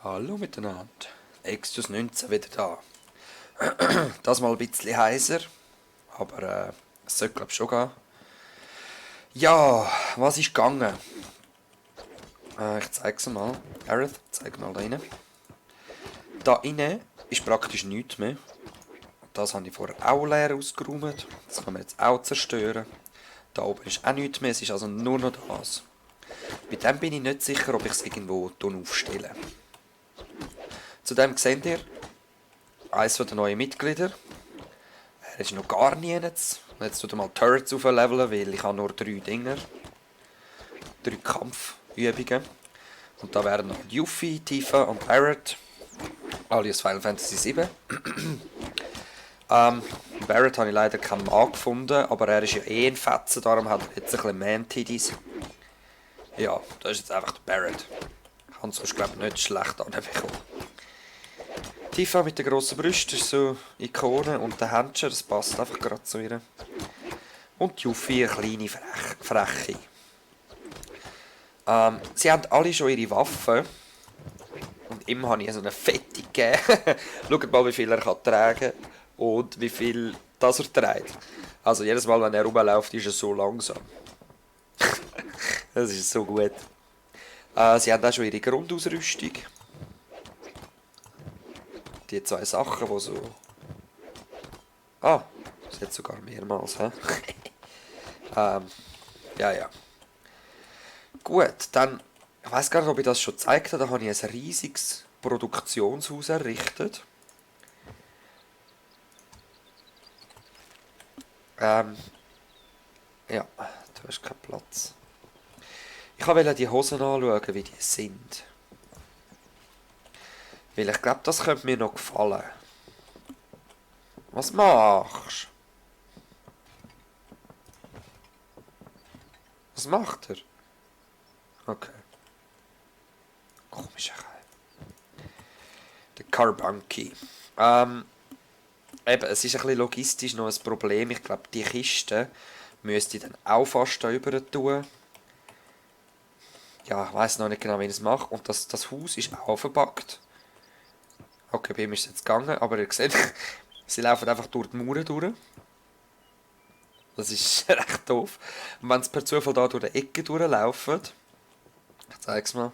Hallo miteinander. Extus 19 wieder da. Das mal ein bisschen heiser, aber es sollte glaube ich schon gehen. Ja, was ist gegangen? Ich zeig's mal. Aerith, zeig mal da rein. Da rein ist praktisch nichts mehr. Das habe ich vorher auch leer ausgeräumt. Das kann man jetzt auch zerstören. Da oben ist auch nichts mehr, es ist also nur noch das. Bei dem bin ich nicht sicher, ob ich es irgendwo aufstelle. Zudem seht ihr, eines der neuen Mitglieder. Er ist noch gar nie jetzt. Jetzt tut er mal Turrets aufleveln, weil ich habe nur 3 Dinger. 3 Kampfübungen. Und da wären noch Yuffie, Tifa und Barrett. Alias Final Fantasy VII. Barrett habe ich leider keinen Mann gefunden, aber er ist ja eh ein Fetzen, darum hat er jetzt ein bisschen Man-Titties. Ja, das ist jetzt einfach der Barrett. Ich habe sonst glaube ich nicht schlecht anbekommen. Tifa mit der grossen Brust ist so Ikone und der Händchen, das passt einfach gerade zu ihr. Und Yuffie eine kleine Freche. Sie haben alle schon ihre Waffen. Und ihm habe ich so eine fette gegeben. Schaut mal, wie viel er tragen kann und wie viel das er trägt. Also jedes Mal, wenn er rumläuft, ist er so langsam. Das ist so gut. Sie haben auch schon ihre Grundausrüstung. Die 2 Sachen, die so... Ah, das hat sogar mehrmals, hä? Ja. Gut, dann... Ich weiß gar nicht, ob ich das schon gezeigt habe. Da habe ich ein riesiges Produktionshaus errichtet. Ja, du hast keinen Platz. Ich wollte die Hosen anschauen, wie die sind. Weil ich glaube, das könnte mir noch gefallen. Was machst du? Was macht er? Okay. Komischer Kerl. Der Carbunky. Eben, es ist ein bisschen logistisch noch ein Problem. Ich glaube, die Kiste müsste ich dann auch fast da rüber tun. Ja, ich weiss noch nicht genau, wie ich es mache. Und das Haus ist auch verpackt. Okay, bei ihm ist es jetzt gegangen, aber ihr seht, sie laufen einfach durch die Mauern durch. Das ist recht doof. Und wenn sie per Zufall da durch die Ecke durchlaufen... Ich zeig's mal.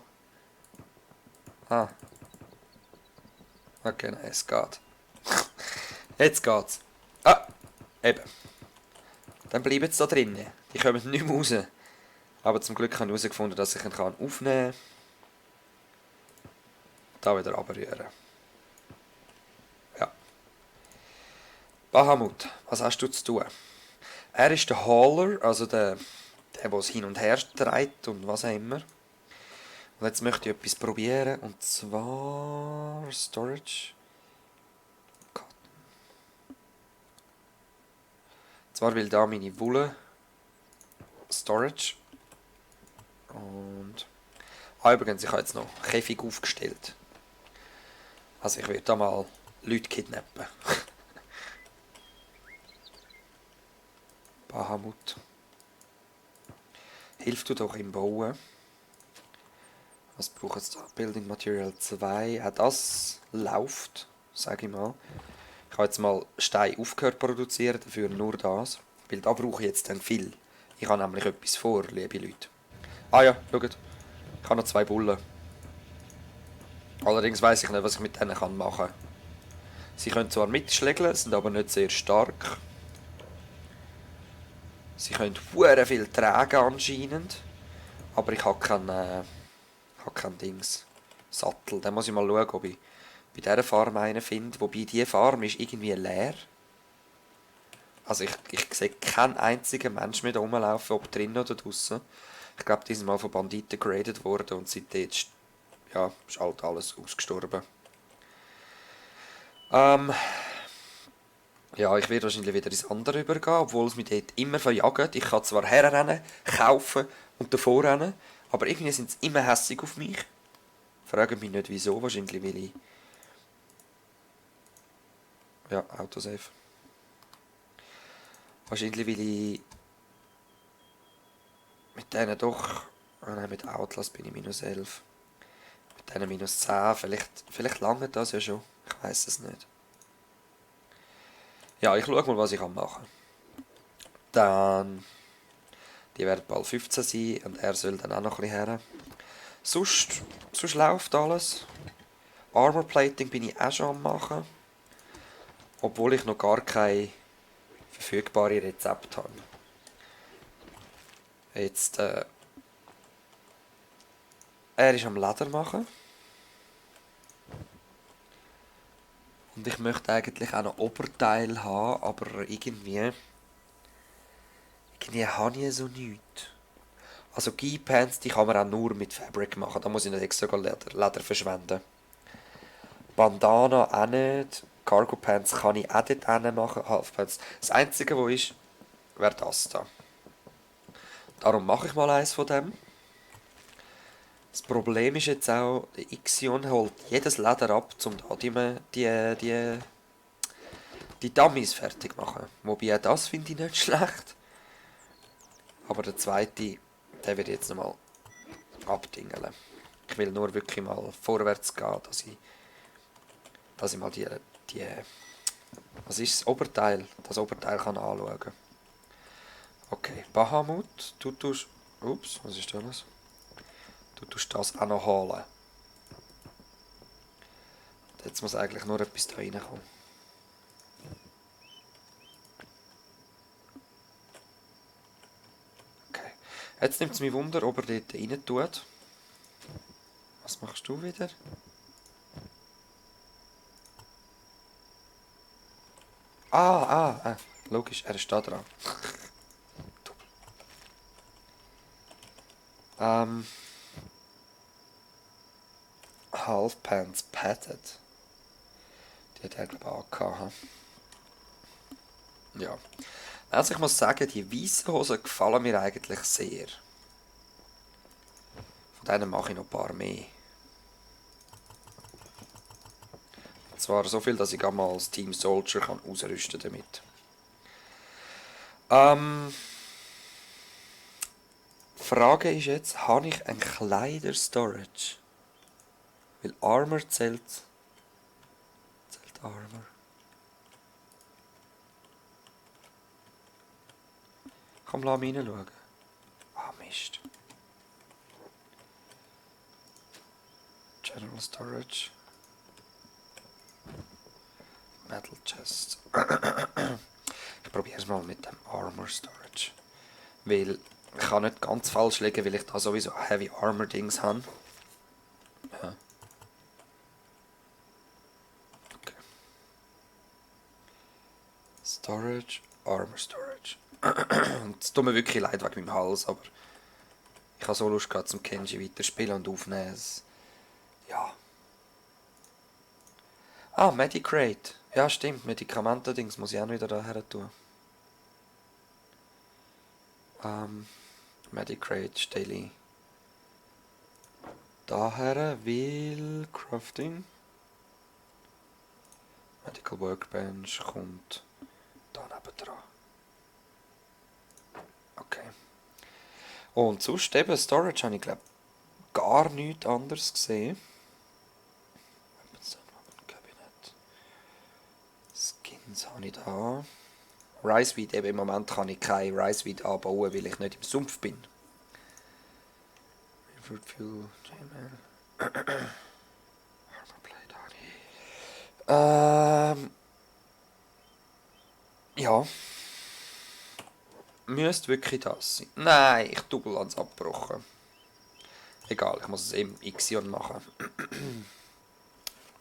Ah. Okay, nein, es geht. Jetzt geht's. Ah, eben. Dann bleiben sie da drinnen. Die kommen nicht mehr raus. Aber zum Glück habe ich herausgefunden, dass ich ihn aufnehmen kann. Da wieder runterrühren. Ja. Bahamut, was hast du zu tun? Er ist der Hauler, also der es hin und her treibt und was auch immer. Und jetzt möchte ich etwas probieren, und zwar Storage. Zwar will da meine Wolle Storage. Und übrigens, ich habe jetzt noch Käfig aufgestellt. Also ich würde da mal Leute kidnappen. Bahamut. Hilf du doch im Bauen. Was braucht es da? Building Material 2. Auch das läuft, sage ich mal. Ich habe jetzt mal Stein aufgehört zu produzieren, dafür nur das. Weil da brauche ich jetzt dann viel. Ich habe nämlich etwas vor, liebe Leute. Ah ja, schaut. Ich habe noch 2 Bullen. Allerdings weiss ich nicht, was ich mit denen machen kann. Sie können zwar mitschlägeln, sind aber nicht sehr stark. Sie können hure viel tragen anscheinend. Aber ich habe kein Dings. Sattel. Dann muss ich mal schauen, ob ich bei dieser Farm einen finde. Wobei diese Farm ist irgendwie leer. Also ich sehe keinen einzigen Menschen mehr da rumlaufen, ob drinnen oder draußen. Ich glaube, die sind mal von Banditen geradet worden und seitdem ist halt alles ausgestorben. Ja, ich werde wahrscheinlich wieder ins andere übergehen, obwohl es mich dort immer verjagt. Ich kann zwar herrennen, kaufen und davor rennen, aber irgendwie sind sie immer hässig auf mich. Frage mich nicht wieso, wahrscheinlich weil ich... Ja, Autosave. Wahrscheinlich weil ich mit denen doch... Ah nein, mit Outlast bin ich -11. Mit Dann -10. Vielleicht lange das ja schon. Ich weiß es nicht. Ja, ich schaue mal, was ich machen kann. Dann, die werden bald 15 sein und er soll dann auch noch ein bisschen her. Sonst läuft alles. Armor Plating bin ich auch schon am machen. Obwohl ich noch gar kein verfügbare Rezept habe. Jetzt, er ist am Leder machen. Und ich möchte eigentlich auch noch Oberteil haben, aber irgendwie habe ich so nichts. Also Gi-Pants, die kann man auch nur mit Fabric machen. Da muss ich nicht extra Leder verschwenden. Bandana auch nicht. Cargo Pants kann ich auch dort machen. Halfpants. Das einzige, was ist, wäre das da. Darum mache ich mal eins von dem. Das Problem ist jetzt auch, der Ixion holt jedes Leder ab, um da die Dummies fertig zu machen. Wobei auch das finde ich nicht schlecht. Aber der zweite, der wird jetzt nochmal abdingeln. Ich will nur wirklich mal vorwärts gehen, dass ich mal was ist das Oberteil? Das Oberteil kann anschauen. Okay, Bahamut, du tust... Ups, was ist das? Du tust das auch noch holen. Jetzt muss eigentlich nur etwas da reinkommen. Okay. Jetzt nimmt es mich Wunder, ob er dort rein tut. Was machst du wieder? Logisch, er ist da dran. Half Pants Padded. Die hat er, glaube ich, auch gehabt. Ja. Also ich muss sagen, die weißen Hosen gefallen mir eigentlich sehr. Von denen mache ich noch ein paar mehr. Und zwar so viel, dass ich auch mal als Team Soldier kann ausrüsten damit. Die Frage ist jetzt, habe ich ein Kleider-Storage? Weil Armor zählt Armor. Komm, lass mich reinschauen. Ah, Mist. General Storage. Metal Chest. Ich probiere es mal mit dem Armor Storage. Weil ich kann nicht ganz falsch liegen, weil ich da sowieso Heavy Armor Dings habe. Ja. Okay. Storage, Armor Storage. Und es tut mir wirklich leid wegen meinem Hals, aber ich habe so Lust gehabt zum Kenji weiterspielen und aufnehmen. Ja. Ah, Medicrate. Ja, stimmt. Medikamente-Dings muss ich auch noch wieder daher tun. Medicrate stelle ich daher, weil Crafting. Medical Workbench kommt da neben dran. Okay. Und sonst eben Storage habe ich glaube gar nichts anderes gesehen. Skins habe ich da. Riceweed, eben im Moment kann ich kein Riceweed anbauen, weil ich nicht im Sumpf bin. Fruit Fuel, J-Mail. Ja. Müsste wirklich das sein. Nein, ich double ans abgebrochen. Egal, ich muss es im Ixion machen.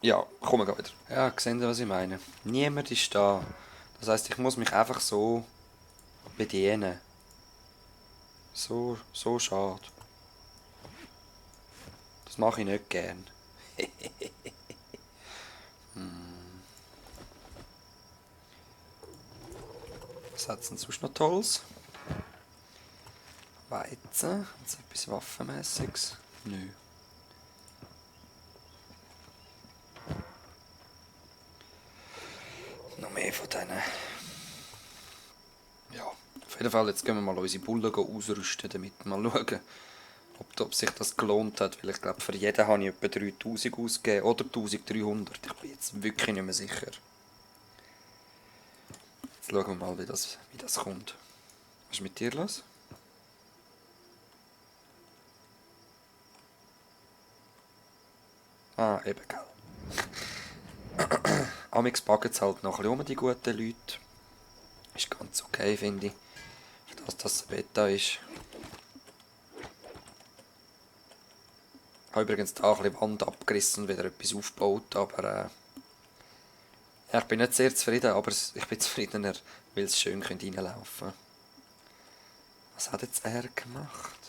Ja, kommen wir wieder. Ja, sehen Sie, was ich meine? Niemand ist da. Das heisst, ich muss mich einfach so bedienen. So schade. Das mache ich nicht gern. Was hat es denn sonst noch Tolles? Weizen? Hat's etwas Waffenmäßiges? Nö. Noch mehr von denen. Ja, auf jeden Fall, jetzt gehen wir mal unsere Bullen ausrüsten damit. Mal schauen, ob sich das gelohnt hat, weil ich glaube, für jeden habe ich etwa 3000 ausgegeben oder 1300. Ich bin jetzt wirklich nicht mehr sicher. Jetzt schauen wir mal, wie das kommt. Was ist mit dir los? Ah, eben, gell. Amix packen es halt noch ein bisschen um, die guten Leute. Ist ganz okay, finde ich. Für das, dass es Beta ist. Ich habe übrigens da ein bisschen Wand abgerissen und wieder etwas aufgebaut, aber ja, ich bin nicht sehr zufrieden, aber ich bin zufriedener, weil es schön reinlaufen könnte. Was hat jetzt er gemacht?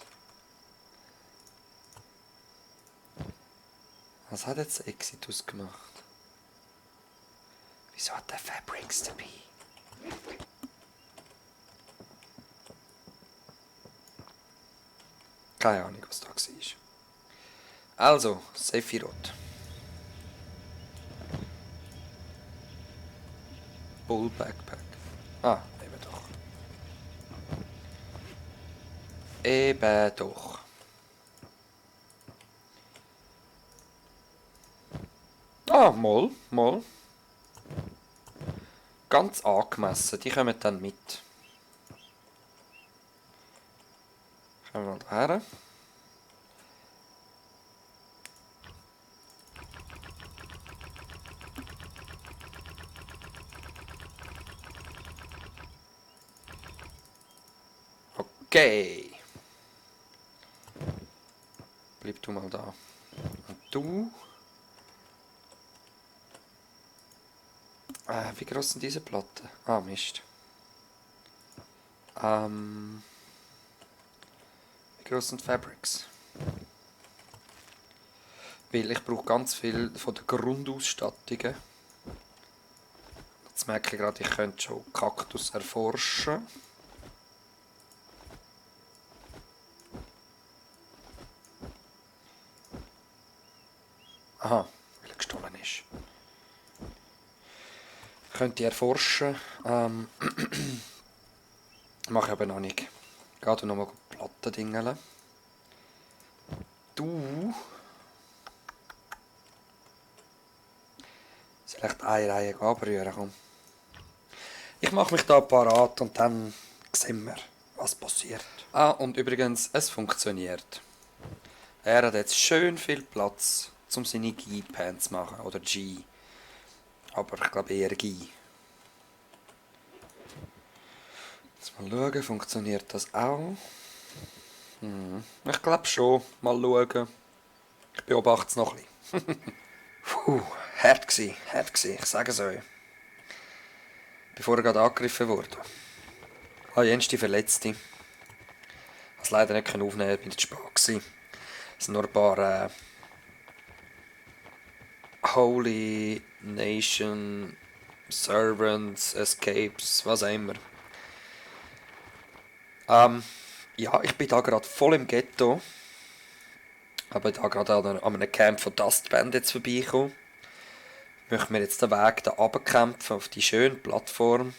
Was hat jetzt Exitus gemacht? Wieso hat der Fabrics dabei? Keine Ahnung, was da war. Also, Sephiroth. Bull Backpack. Ah, eben doch. Eben doch. Ah, mal. Ganz angemessen, die kommen dann mit. Schauen wir mal daher. Okay. Bleib du mal da. Und du? Wie groß sind diese Platten? Ah, Mist. Wie groß sind Fabrics? Weil ich brauche ganz viel von den Grundausstattungen. Jetzt merke ich gerade, ich könnte schon Kaktus erforschen. Aha, weil er gestohlen ist. Könnte ich erforschen. Mache ich aber noch nicht. Geh du nochmal Platten dingeln. Du. Vielleicht eine Reihe abrühren, komm. Ich mache mich da parat und dann sehen wir, was passiert. Ah, und übrigens, es funktioniert. Er hat jetzt schön viel Platz, um seine Gi-Pan zu machen. Oder G. Aber ich glaube eher Gi. Jetzt mal schauen, funktioniert das auch? Ich glaube schon. Mal schauen. Ich beobachte es noch ein bisschen. Puh, hart gsi, ich sage es euch. Bevor er gerade angegriffen wurde. Ah, Jens, die Verletzte. Ich konnte es leider nicht aufnehmen, ich war zu spät gewesen. Es sind nur ein paar Holy Nation Servants, Escapes, was auch immer. Ja, ich bin da gerade voll im Ghetto. Aber da gerade an einem Camp von Dust Bandits vorbeikommen. Möchten wir jetzt den Weg da runterkämpfen auf die schöne Plattform.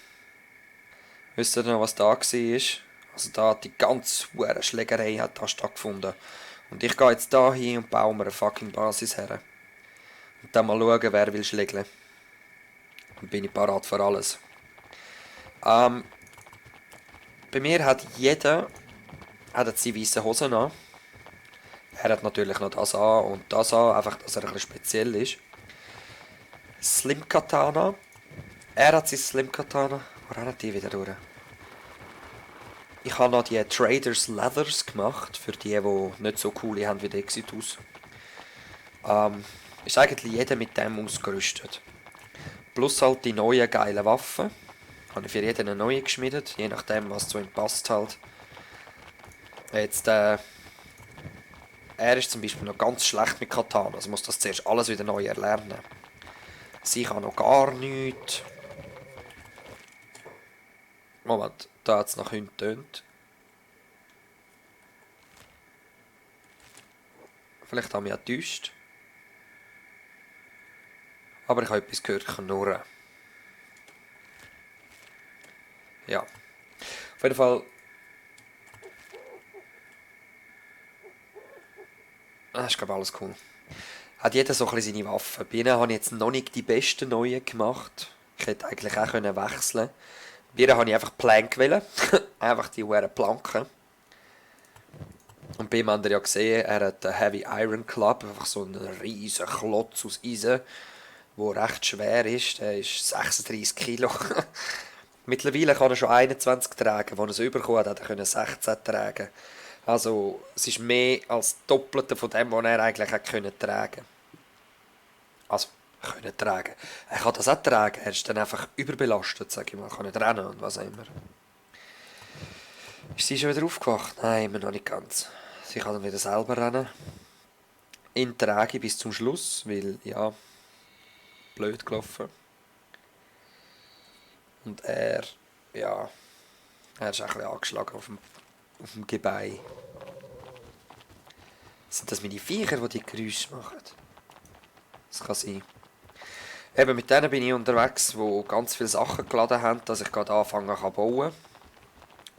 Wisst ihr noch, was da war? Also da hat die ganze hohe Schlägerei hat da stattgefunden. Und ich gehe jetzt da hin und baue mir eine fucking Basis her. Und dann mal schauen, wer will schlägeln. Dann bin ich parat für alles. Bei mir hat jeder jetzt die weißen Hosen an. Er hat natürlich noch das an und das an, einfach, dass er ein bisschen speziell ist. Slim Katana. Er hat sein Slim Katana. Wo rennen die wieder durch? Ich habe noch die Traders Leathers gemacht, für die nicht so coole haben wie die Exitus. Ist eigentlich jeder mit dem ausgerüstet. Plus halt die neuen geilen Waffen. Habe ich für jeden eine neue geschmiedet, je nachdem was zu ihm passt halt. Jetzt, er ist zum Beispiel noch ganz schlecht mit Katana, also muss das zuerst alles wieder neu erlernen. Sie kann noch gar nichts. Moment, da hat es nach hinten getönt. Vielleicht haben wir ja getäuscht. Aber ich habe etwas gehört, knurren. Ja. Auf jeden Fall. Das ist, glaube ich, alles cool. Hat jeder so ein bisschen seine Waffen. Bei ihnen habe ich jetzt noch nicht die besten neuen gemacht. Ich hätte eigentlich auch können wechseln. Bei ihnen habe ich einfach Plank wählen. Einfach die hohen Planken. Und bei ihm habt ihr ja gesehen, er hat einen Heavy Iron Club, einfach so einen riesen Klotz aus Eisen, der recht schwer ist. Der ist 36 Kilo. Mittlerweile kann er schon 21 tragen. Als er es bekommen hat, hat er 16 tragen. Also es ist mehr als das Doppelte von dem, was er eigentlich hätte können tragen. Also können tragen. Er kann das auch tragen, er ist dann einfach überbelastet, sage ich mal. Er kann nicht rennen und was auch immer. Ist sie schon wieder aufgewacht? Nein, immer noch nicht ganz. Sie kann dann wieder selber rennen. Ihn trage ich bis zum Schluss, weil, ja, blöd gelaufen. Und er, ja, er ist auch ein bisschen angeschlagen auf dem Gebein. Sind das meine Viecher, die die Geräusche machen? Das kann sein. Eben mit denen bin ich unterwegs, die ganz viele Sachen geladen haben, dass ich gerade anfangen kann bauen.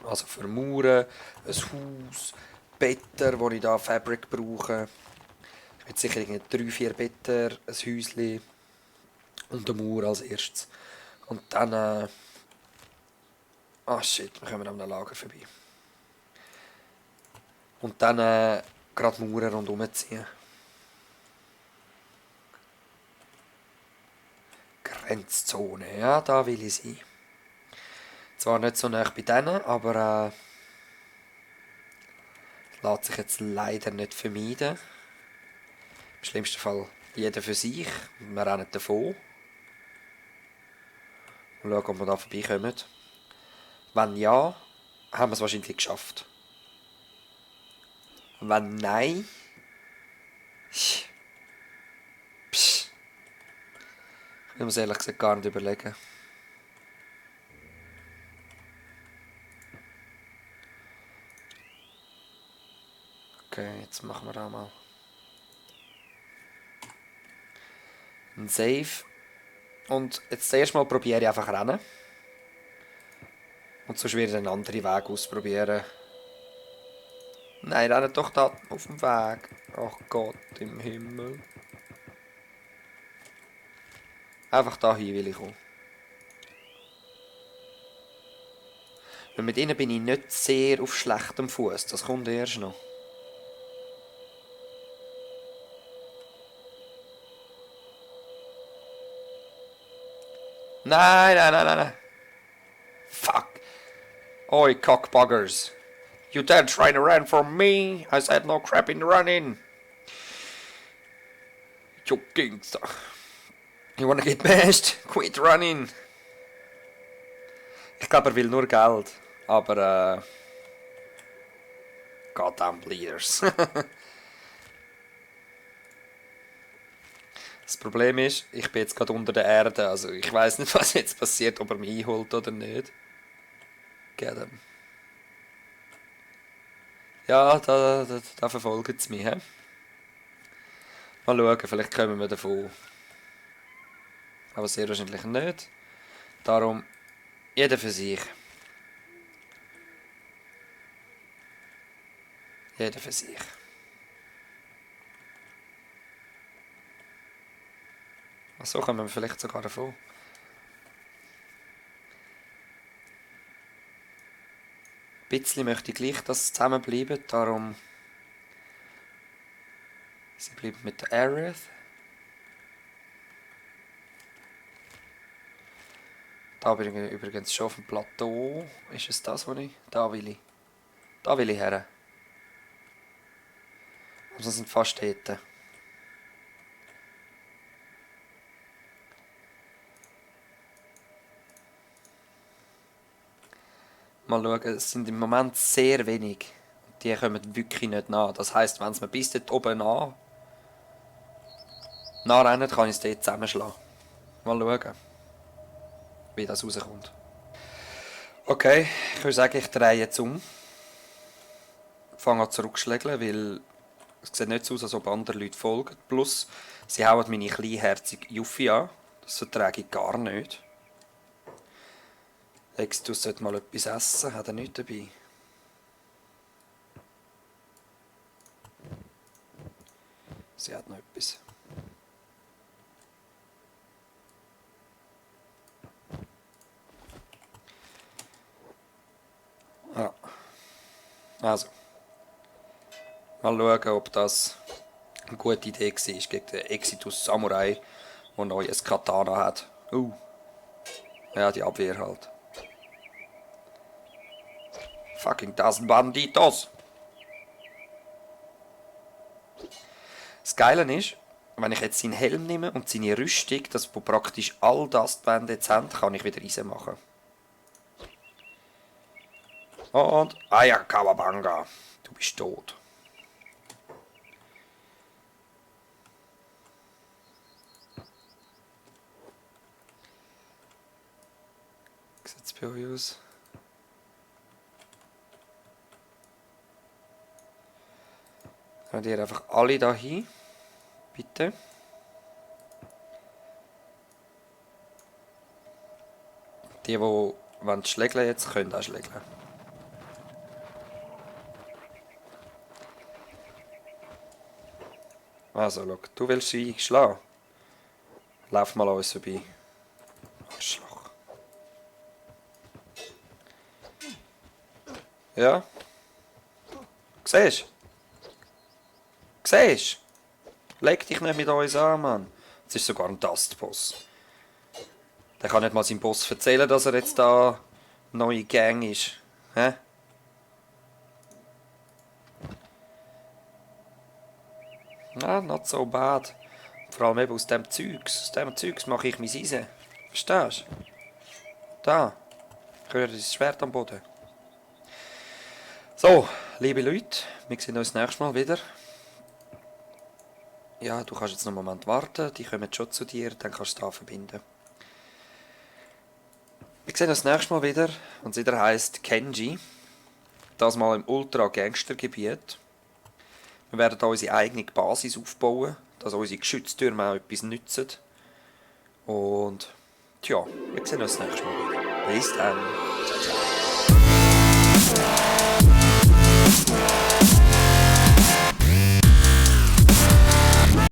Also für Mauern, ein Haus, Better, wo ich da Fabric brauche. Ich will sicher 3-4 Better, ein Häuschen und eine Mauer als erstes. Und dann... shit, wir kommen an einem Lager vorbei. Und dann gerade Mauern rundherum ziehen. Grenzzone, ja, da will ich sein. Zwar nicht so nah bei denen, aber lässt sich jetzt leider nicht vermeiden. Im schlimmsten Fall jeder für sich. Wir rennen davon. Und schauen, ob wir da vorbeikommen. Wenn ja, haben wir es wahrscheinlich geschafft. Wenn nein... Psch. Ich will mir es ehrlich gesagt gar nicht überlegen. Okay, jetzt machen wir auch mal ein Save. Und jetzt zuerst mal probiere ich einfach rennen. Und sonst werde ich einen anderen Weg ausprobieren. Nein, rennen doch da auf dem Weg. Ach Gott im Himmel. Einfach dahin will ich kommen. Weil mit ihnen bin ich nicht sehr auf schlechtem Fuß. Das kommt erst noch. Nein, nein, nein, nein, nein. Fuck. Oi, cockbuggers. You dare trying to run from me? I said no crap in running. You gangster. You wanna get bashed? Quit running. Ich glaube, er will nur Geld. Aber, goddamn Bleeders. Das Problem ist, ich bin jetzt gerade unter der Erde. Also ich weiß nicht, was jetzt passiert, ob er mich einholt oder nicht. Get him. Ja, da verfolgt es mich. He? Mal schauen, vielleicht kommen wir davon. Aber sehr wahrscheinlich nicht. Darum, jeder für sich. Jeder für sich. Ach so kommen wir vielleicht sogar davon. Ein bisschen möchte ich gleich, dass sie zusammenbleiben. Darum, sie bleibt mit der Aerith. Da bin ich übrigens schon auf dem Plateau. Ist es das, wo ich... Da will ich. Da will ich her. Aber sie sind fast dort. Mal schauen, es sind im Moment sehr wenig. Die kommen wirklich nicht nach. Das heisst, wenn es mir bis dort oben nachrennen, kann ich es dort zusammenschlagen. Mal schauen, wie das rauskommt. Okay, ich würde sagen, ich drehe jetzt um. Fange an zurückzuschlägeln, weil es sieht nicht so aus, als ob andere Leute folgen. Plus, sie hauen meine kleinherzige Juffi an. Das vertrage ich gar nicht. Extus sollte mal etwas essen, hat er nichts dabei. Sie hat noch etwas. Ja. Also. Mal schauen, ob das eine gute Idee war gegen den Exitus Samurai, der neu ein Katana hat. Ja, die Abwehr halt. Fucking das Banditos! Das Geile ist, wenn ich jetzt seinen Helm nehme und seine Rüstung, das wo praktisch all das die Wände jetzt haben, kann ich wieder reinmachen. Und Aya Kawabanga, du bist tot. Wie sieht es bei euch aus? Könnt ihr einfach alle da hin? Bitte. Die schlägeln jetzt, können auch schlägeln. Also, schau, du willst sie schlagen. Lauf mal an uns vorbei. Arschloch. Ja? Siehst du? Siehst du? Leg dich nicht mit uns an, Mann. Es ist sogar ein Dustboss. Der kann nicht mal seinem Boss erzählen, dass er jetzt da neue Gang ist. Hä? Na, not so bad. Vor allem eben aus dem Zeugs mache ich mein Eisen. Verstehst du? Da. Ich höre das Schwert am Boden. So, liebe Leute, wir sehen uns nächstes Mal wieder. Ja, du kannst jetzt noch einen Moment warten, die kommen schon zu dir, dann kannst du da verbinden. Wir sehen uns nächstes Mal wieder, und es wieder heisst Kenji. Das mal im Ultra-Gangster-Gebiet. Wir werden hier unsere eigene Basis aufbauen, dass unsere Geschütztürme auch etwas nützen. Und tja, wir sehen uns nächstes Mal wieder. Bis dann. Ciao, ciao.